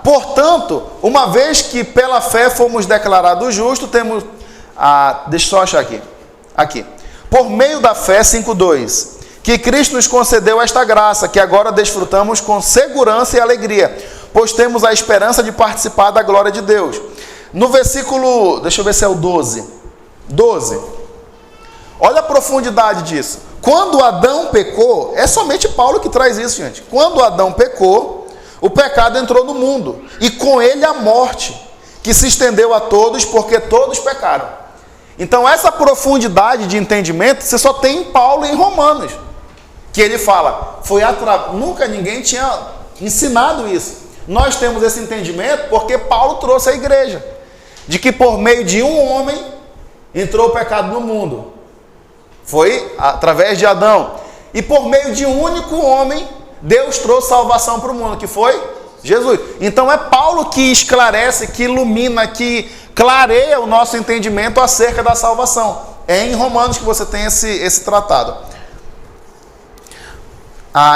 Portanto, uma vez que pela fé fomos declarados justos, Deixa eu só achar aqui. Por meio da fé, 5:2, que Cristo nos concedeu esta graça, que agora desfrutamos com segurança e alegria, pois temos a esperança de participar da glória de Deus. No versículo, deixa eu ver se é o 12. Olha a profundidade disso. Quando Adão pecou, é somente Paulo que traz isso, gente. Quando Adão pecou, o pecado entrou no mundo, e com ele a morte, que se estendeu a todos, porque todos pecaram. Então essa profundidade de entendimento, você só tem em Paulo e em Romanos, que ele fala, nunca ninguém tinha ensinado isso. Nós temos esse entendimento porque Paulo trouxe à igreja, de que por meio de um homem, entrou o pecado no mundo. Foi através de Adão. E por meio de um único homem, Deus trouxe salvação para o mundo, que foi Jesus. Então é Paulo que esclarece, que ilumina, que clareia o nosso entendimento acerca da salvação. É em Romanos que você tem esse tratado.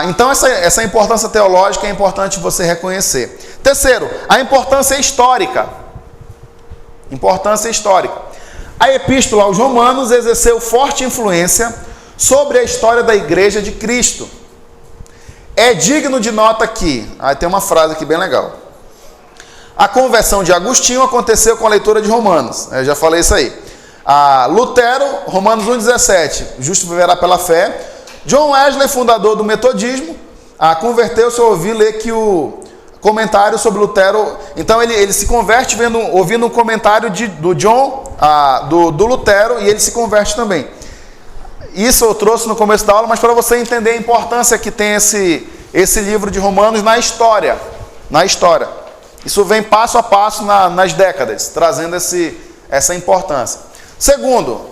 Então essa importância teológica é importante você reconhecer. Terceiro, a importância histórica. A epístola aos Romanos exerceu forte influência sobre a história da igreja de Cristo. É digno de nota que, tem uma frase aqui bem legal. A conversão de Agostinho aconteceu com a leitura de Romanos. Eu já falei isso aí. Lutero, Romanos 1,17, justo viverá pela fé. John Wesley, fundador do metodismo, converteu-se ao ouvir ler que o comentário sobre Lutero. Então ele se converte ouvindo um comentário do John, do Lutero, e ele se converte também. Isso eu trouxe no começo da aula, mas para você entender a importância que tem esse livro de Romanos na história. Isso vem passo a passo nas décadas, trazendo essa importância. Segundo,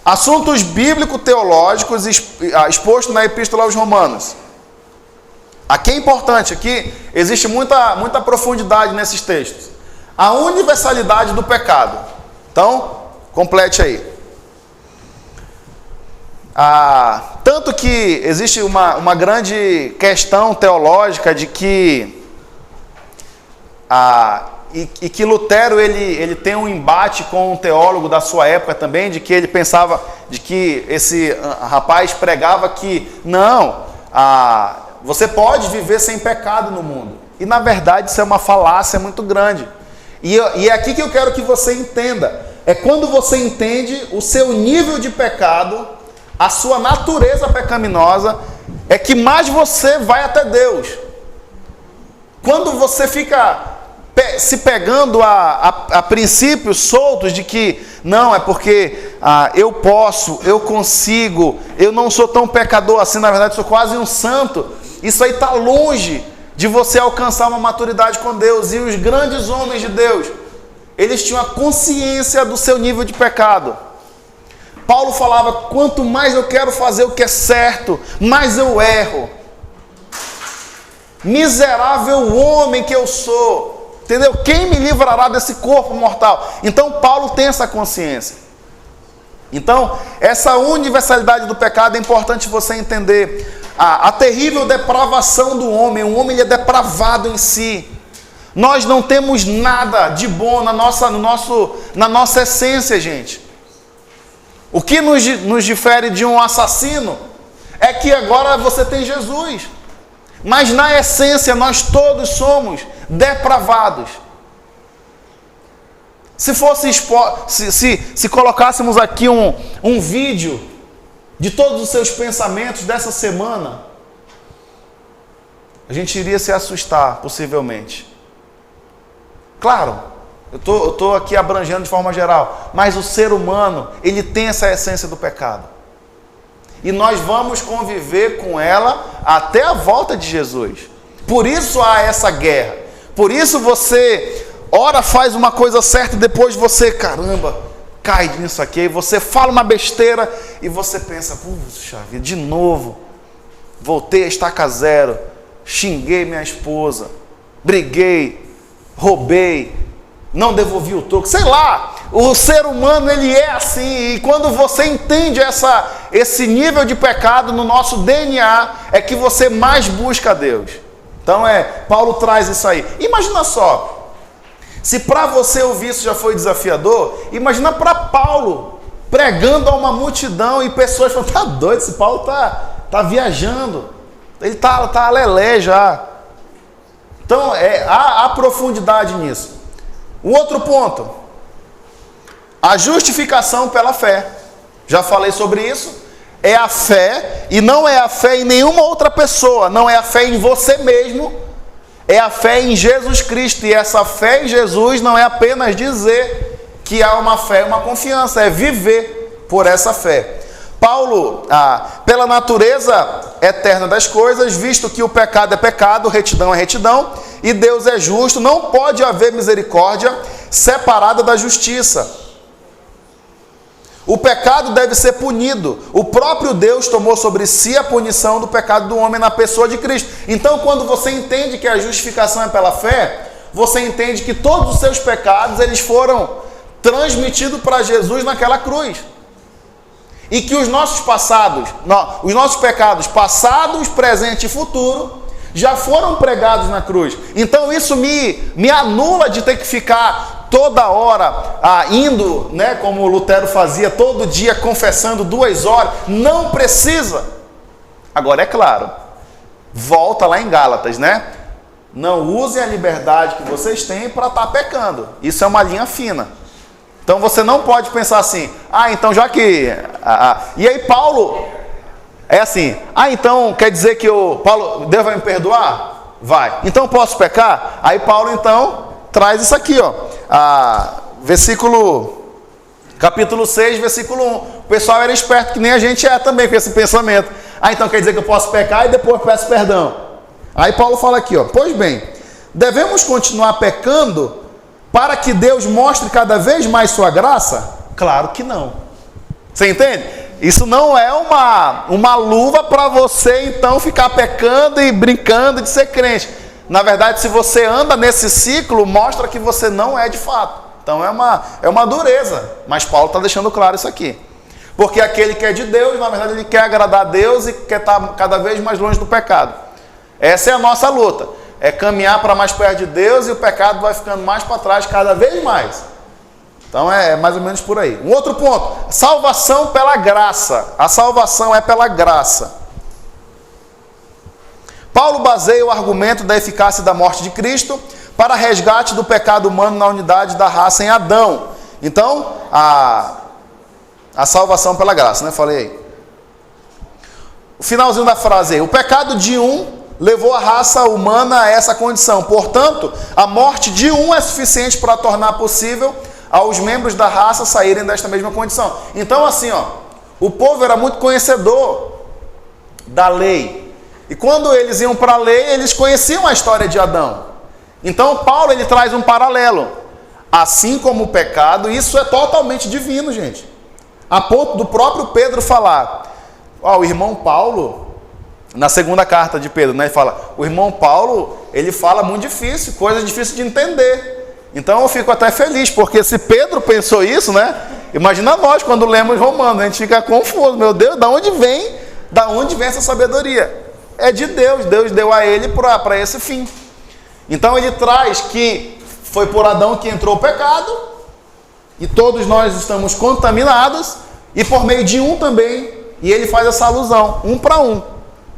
assuntos bíblico-teológicos expostos na epístola aos Romanos. Aqui é importante, aqui existe muita profundidade nesses textos. A universalidade do pecado. Então, complete aí. Tanto que existe uma grande questão teológica de que que Lutero ele tem um embate com um teólogo da sua época também, de que ele pensava, de que esse rapaz pregava que não, você pode viver sem pecado no mundo. E na verdade isso é uma falácia muito grande. E é aqui que eu quero que você entenda. É quando você entende o seu nível de pecado, a sua natureza pecaminosa, é que mais você vai até Deus. Quando você fica se pegando a princípios soltos de que não, é porque eu posso, eu consigo, eu não sou tão pecador assim, na verdade sou quase um santo, isso aí está longe de você alcançar uma maturidade com Deus. E os grandes homens de Deus, eles tinham a consciência do seu nível de pecado. Paulo falava, quanto mais eu quero fazer o que é certo, mais eu erro. Miserável homem que eu sou. Entendeu? Quem me livrará desse corpo mortal? Então Paulo tem essa consciência. Então, essa universalidade do pecado é importante você entender. A terrível depravação do homem. O homem ele é depravado em si. Nós não temos nada de bom na nossa essência, gente. O que nos difere de um assassino é que agora você tem Jesus. Mas na essência nós todos somos depravados. Se colocássemos aqui um vídeo de todos os seus pensamentos dessa semana, a gente iria se assustar, possivelmente. Claro, eu estou aqui abrangendo de forma geral, mas o ser humano, ele tem essa essência do pecado. E nós vamos conviver com ela até a volta de Jesus. Por isso há essa guerra. Por isso você, ora faz uma coisa certa e depois você, caramba, cai nisso aqui. Você fala uma besteira e você pensa, puxa vida, de novo, voltei a estaca zero, xinguei minha esposa, briguei, roubei, não devolvi o troco, sei lá. O ser humano ele é assim, e quando você entende esse nível de pecado no nosso DNA, é que você mais busca a Deus. Então Paulo traz isso aí. Imagina só, Se para você ouvir isso já foi desafiador, imagina para Paulo, pregando a uma multidão e pessoas falando, tá doido, esse Paulo tá viajando, ele tá lelé já. Então, há profundidade nisso. Um outro ponto, a justificação pela fé. Já falei sobre isso. É a fé, e não é a fé em nenhuma outra pessoa, não é a fé em você mesmo, é a fé em Jesus Cristo. E essa fé em Jesus não é apenas dizer que há uma fé, uma confiança, é viver por essa fé. Paulo, pela natureza eterna das coisas, visto que o pecado é pecado, retidão é retidão, e Deus é justo, não pode haver misericórdia separada da justiça. O pecado deve ser punido. O próprio Deus tomou sobre si a punição do pecado do homem na pessoa de Cristo. Então, quando você entende que a justificação é pela fé, você entende que todos os seus pecados, eles foram transmitidos para Jesus naquela cruz. E que os nossos pecados passados, presente e futuro, já foram pregados na cruz. Então isso me anula de ter que ficar toda hora indo, né, como Lutero fazia, todo dia confessando 2 horas. Não precisa. Agora é claro, volta lá em Gálatas, né? Não usem a liberdade que vocês têm para estar pecando. Isso é uma linha fina. Então você não pode pensar assim, então já que... E aí Paulo é assim, então quer dizer que Paulo, Deus vai me perdoar? Vai. Então posso pecar? Aí Paulo então traz isso aqui, capítulo 6, versículo 1. O pessoal era esperto, que nem a gente é também com esse pensamento. Então quer dizer que eu posso pecar e depois peço perdão. Aí Paulo fala aqui, pois bem, devemos continuar pecando para que Deus mostre cada vez mais sua graça? Claro que não. Você entende? Isso não é uma luva para você então ficar pecando e brincando de ser crente. Na verdade, se você anda nesse ciclo, mostra que você não é de fato. Então é uma dureza. Mas Paulo está deixando claro isso aqui. Porque aquele que é de Deus, na verdade, ele quer agradar a Deus e quer estar cada vez mais longe do pecado. Essa é a nossa luta. É caminhar para mais perto de Deus e o pecado vai ficando mais para trás cada vez mais. Então é mais ou menos por aí. Um outro ponto, salvação pela graça. A salvação é pela graça. Paulo baseia o argumento da eficácia da morte de Cristo para resgate do pecado humano na unidade da raça em Adão. Então, a salvação pela graça, né? Falei aí. O finalzinho da frase aí. O pecado de um levou a raça humana a essa condição. Portanto, a morte de um é suficiente para tornar possível aos membros da raça saírem desta mesma condição. Então, assim, o povo era muito conhecedor da lei. E quando eles iam para a lei, eles conheciam a história de Adão. Então, Paulo, ele traz um paralelo. Assim como o pecado, isso é totalmente divino, gente. A ponto do próprio Pedro falar, o irmão Paulo... Na segunda carta de Pedro, né, ele fala, o irmão Paulo, ele fala muito difícil, coisa difícil de entender. Então eu fico até feliz, porque se Pedro pensou isso, né, imagina nós quando lemos Romanos, a gente fica confuso, meu Deus, da onde vem essa sabedoria? É de Deus, Deus deu a ele para esse fim. Então ele traz que foi por Adão que entrou o pecado, e todos nós estamos contaminados, e por meio de um também, e ele faz essa alusão, um para um.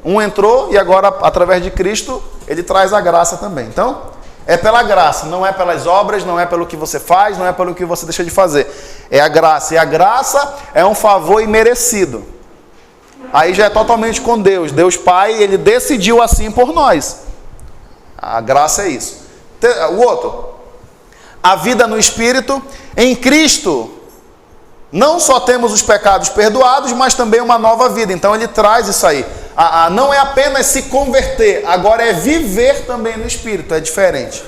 Um entrou e agora, através de Cristo, ele traz a graça também. Então, é pela graça, não é pelas obras, não é pelo que você faz, não é pelo que você deixa de fazer. É a graça. E a graça é um favor imerecido. Aí já é totalmente com Deus. Deus Pai, ele decidiu assim por nós. A graça é isso. O outro, a vida no Espírito. Em Cristo, não só temos os pecados perdoados, mas também uma nova vida. Então ele traz isso aí. Não é apenas se converter, agora é viver também no Espírito, é diferente.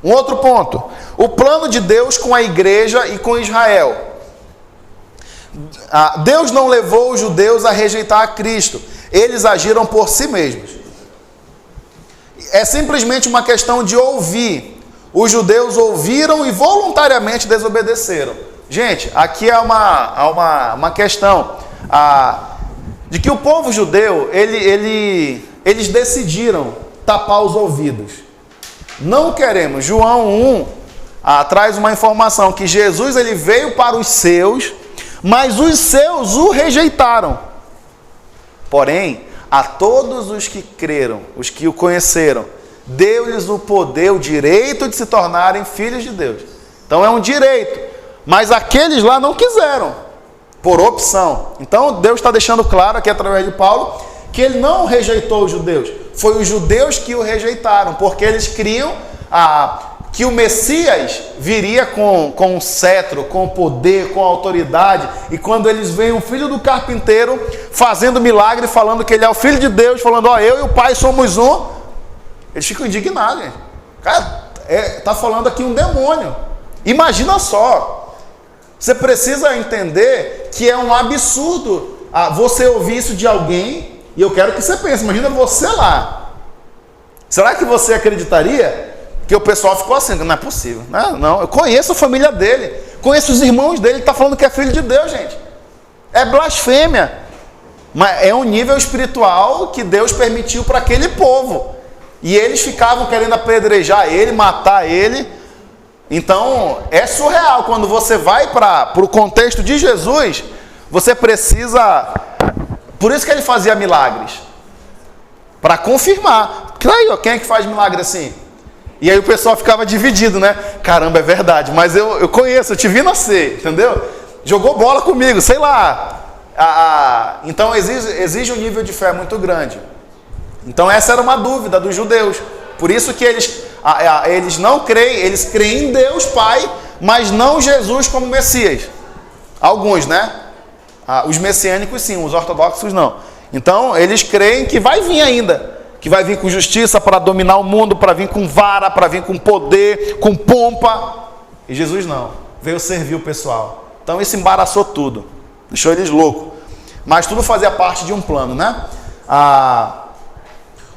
Um outro ponto, o plano de Deus com a igreja e com Israel. Deus não levou os judeus a rejeitar a Cristo, eles agiram por si mesmos. É simplesmente uma questão de ouvir. Os judeus ouviram e voluntariamente desobedeceram. Gente, aqui é uma questão... de que o povo judeu, eles decidiram tapar os ouvidos. Não queremos. João 1, traz uma informação que Jesus ele veio para os seus, mas os seus o rejeitaram. Porém, a todos os que creram, os que o conheceram, deu-lhes o poder, o direito de se tornarem filhos de Deus. Então é um direito, mas aqueles lá não quiseram, por opção. Então Deus está deixando claro aqui através de Paulo, que ele não rejeitou os judeus, foi os judeus que o rejeitaram, porque eles criam que o Messias viria com um cetro, com poder, com autoridade, e quando eles veem o filho do carpinteiro fazendo milagre, falando que ele é o filho de Deus, falando, eu e o Pai somos um, eles ficam indignados, gente. Cara, tá falando aqui um demônio. Imagina só, você precisa entender que é um absurdo você ouvir isso de alguém, e eu quero que você pense, imagina você lá. Será que você acreditaria que o pessoal ficou assim? Não é possível. Não, eu conheço a família dele, conheço os irmãos dele, ele está falando que é filho de Deus, gente. É blasfêmia. Mas é um nível espiritual que Deus permitiu para aquele povo. E eles ficavam querendo apedrejar ele, matar ele. Então, é surreal. Quando você vai para o contexto de Jesus, você precisa... Por isso que ele fazia milagres. Para confirmar. Quem é que faz milagre assim? E aí o pessoal ficava dividido, né? Caramba, é verdade, mas eu conheço, eu te vi nascer, entendeu? Jogou bola comigo, sei lá. Então exige um nível de fé muito grande. Então essa era uma dúvida dos judeus. Por isso que eles não creem, eles creem em Deus Pai, mas não Jesus como Messias. Alguns, né? Os messiânicos sim, os ortodoxos não. Então eles creem que vai vir ainda. Que vai vir com justiça para dominar o mundo, para vir com vara, para vir com poder, com pompa. E Jesus não, veio servir o pessoal. Então isso embaraçou tudo, deixou eles loucos. Mas tudo fazia parte de um plano, né?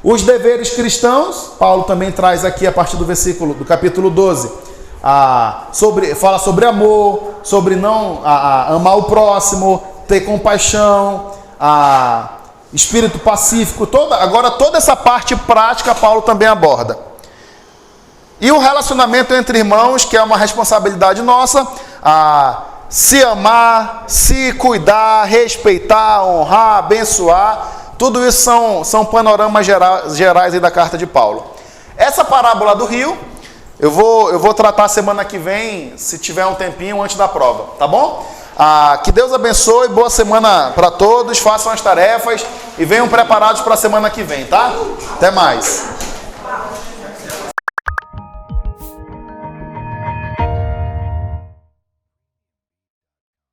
Os deveres cristãos, Paulo também traz aqui a partir do capítulo 12, fala sobre amor, sobre não amar o próximo, ter compaixão, espírito pacífico, agora toda essa parte prática Paulo também aborda. E o relacionamento entre irmãos, que é uma responsabilidade nossa, se amar, se cuidar, respeitar, honrar, abençoar, tudo isso são panoramas gerais aí da carta de Paulo. Essa parábola do rio, eu vou tratar semana que vem, se tiver um tempinho antes da prova, tá bom? Que Deus abençoe, boa semana para todos, façam as tarefas e venham preparados para a semana que vem, tá? Até mais.